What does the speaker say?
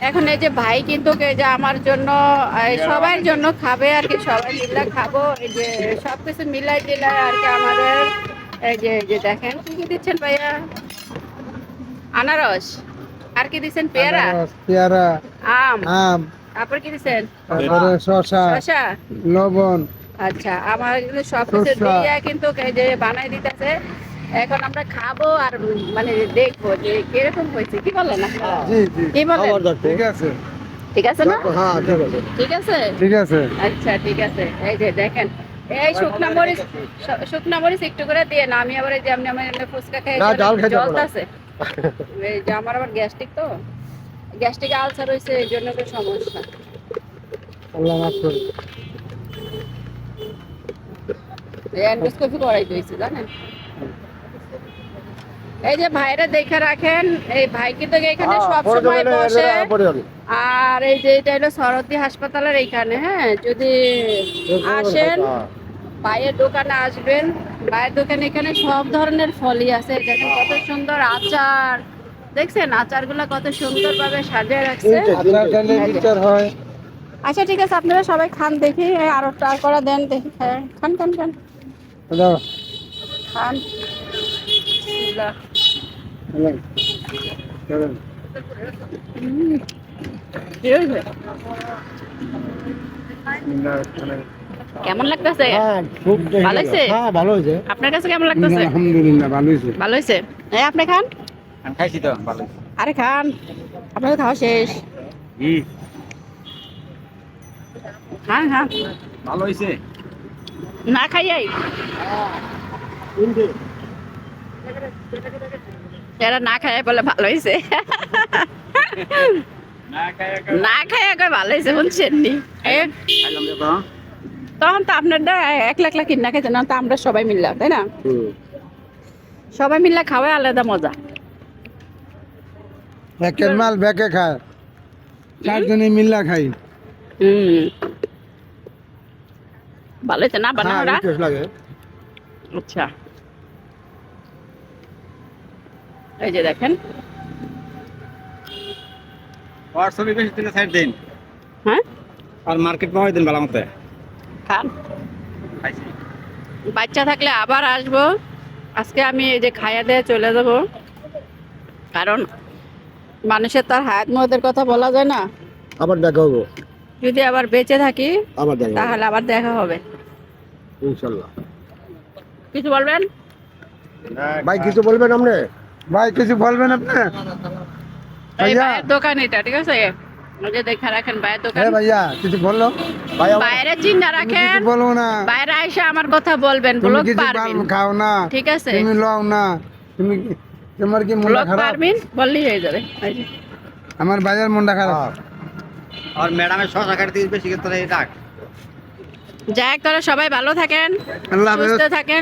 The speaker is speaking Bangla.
এখন এই যে ভাই কিন্তু এই যে আমার জন্য সবার জন্য খাবে আর কি, সবাই মিলে খাবো। এই যে সবকিছু মিলাই টিলাই আর কি আমাদের। এই যে দেখেন কি কি দিচ্ছেন ভাইয়া? আনারস, আর কি দিচ্ছেন? পেয়ারা, আনারস, পেয়ারা, আম, আম, তারপর কি দিচ্ছেন? তারপরে শসা, শসা। লবণ, আচ্ছা, আমার কিন্তু সবকিছু সরষা। দিয়ে কিন্তু এই যে বানাই দিতেছে। এখন আমরা খাবো আর মানে দেখবো যে কিরকম হয়েছে। কি বলেন আপনারা? জি জি, কি বলেন? ঠিক আছে। ঠিক আছে না? হ্যাঁ ঠিক আছে, ঠিক আছে। ঠিক আছে। আচ্ছা ঠিক আছে। এই যে দেখেন, এই শুকনা মরিচ, শুকনা মরিচ একটু করে দিয়ে না। আমি আবার এই যে আমি ফুচকা খেয়ে না, ঝাল খেতে হবে না। জ্বলতেছে। এই যে আমার আবার গ্যাস্ট্রিক, তো গ্যাস্ট্রিক আলসার হয়েছে, এই জন্য একটু সমস্যা। আল্লাহ মাফ করুন। এই এন্ডোস্কোপি করাই দিয়েছে জানেন। এই যে ভাইরা দেখে রাখেন, এই ভাই কিন্তু এখানে সব সময় বসে। আর এই যে এটা হলো সরদি হাসপাতালের এইখানে, হ্যাঁ, যদি আসেন ভাইয়ের দোকানে আসবেন। ভাইয়ের দোকানে এখানে সব ধরনের ফলই আছে। দেখেন কত সুন্দর আচার, দেখছেন আচারগুলো কত সুন্দর ভাবে সাজিয়ে রাখছে। আপনার কাছে বিচার হয়। আচ্ছা ঠিক আছে, আপনারা সবাই খান দেখি। আরো ট্রাই করা দেন দেখি। হ্যাঁ, খান খান খান দাও, খান। বিসমিল্লাহ। চলেন, চলেন। কি হয়েছে? কেমন লাগতেছে? হ্যাঁ, খুব ভালো হয়েছে? হ্যাঁ, ভালো হয়েছে। আপনার কাছে কেমন লাগতেছে? আলহামদুলিল্লাহ, ভালো হয়েছে। ভালো হয়েছে। এই আপনি খান। আমি খাইছি তো ভালো। আরে খান, আপনার তো খাওয়া শেষ। খান খান, ভালো হয়েছে। না খাইয়াই এরা না খাইয়াই বলে ভালো হয়েছে। না খাইয়া কয় ভালো হয়েছে, শুনছেন নি? খাইলাম তো। তখন তো আপনারটা একলা একলা কিনা খেতে না, তো আমরা সবাই মিললাম, তাই না? সবাই মিললে খাওয়াই আলাদা মজা। একের মাল ব্যাকে খায়, চারজনে মিল্লা খাই। হুম, ভালো হয়েছে না বানানোটা? হ্যাঁ, টেস্ট লাগে। আচ্ছা, এই যে দেখেন। হোয়াটসঅ্যাপে বেশি দিলে সাইড দিন। হ্যাঁ, আর মার্কেট পাওয়াই দিন ভালো মতে। খান। খাইছি। বাচ্চা থাকলে আবার আসবো। আজকে আমি এই যে খাইয়া দিয়ে চলে যাব, কারণ মানুষের তার হায়াত মহতের কথা বলা যায় না। আবার দেখা হবো, যদি আবার বেঁচে থাকি আবার দেখা হবে তাহলে আবার দেখা হবে। ইনশাল্লাহ। কিছু বলবেন? ভাই কিছু বলবেন আপনি? ভাই কিছু বলবেন আপনি? এই ভাইয়া, ভাইয়ের দোকান এটা, ঠিক আছে? ওই যে দেখা রাখেন ভাইয়ের দোকান। হ্যাঁ ভাইয়া কিছু বললো? ভাই বাইরে চিন্তা রাখেন, কিছু বলো না। বাইরে আইসা আমার কথা বলবেন, তুমি ব্লগ কিছু পারবেন, খাও না, ঠিক আছে? তুমি লও না, তুমি তোমার কি মনটা ব্লগ খারাপ? পারবেন বললেই হয়ে যাবে। এই যে। আমার বাজার মনটা খারাপ। আর ম্যাডামের শশা কাটতে বেশি করে ডাক। যাই হোক, তারা সবাই ভালো থাকেন, আল্লাহ হাফেজ। সুস্থ থাকেন।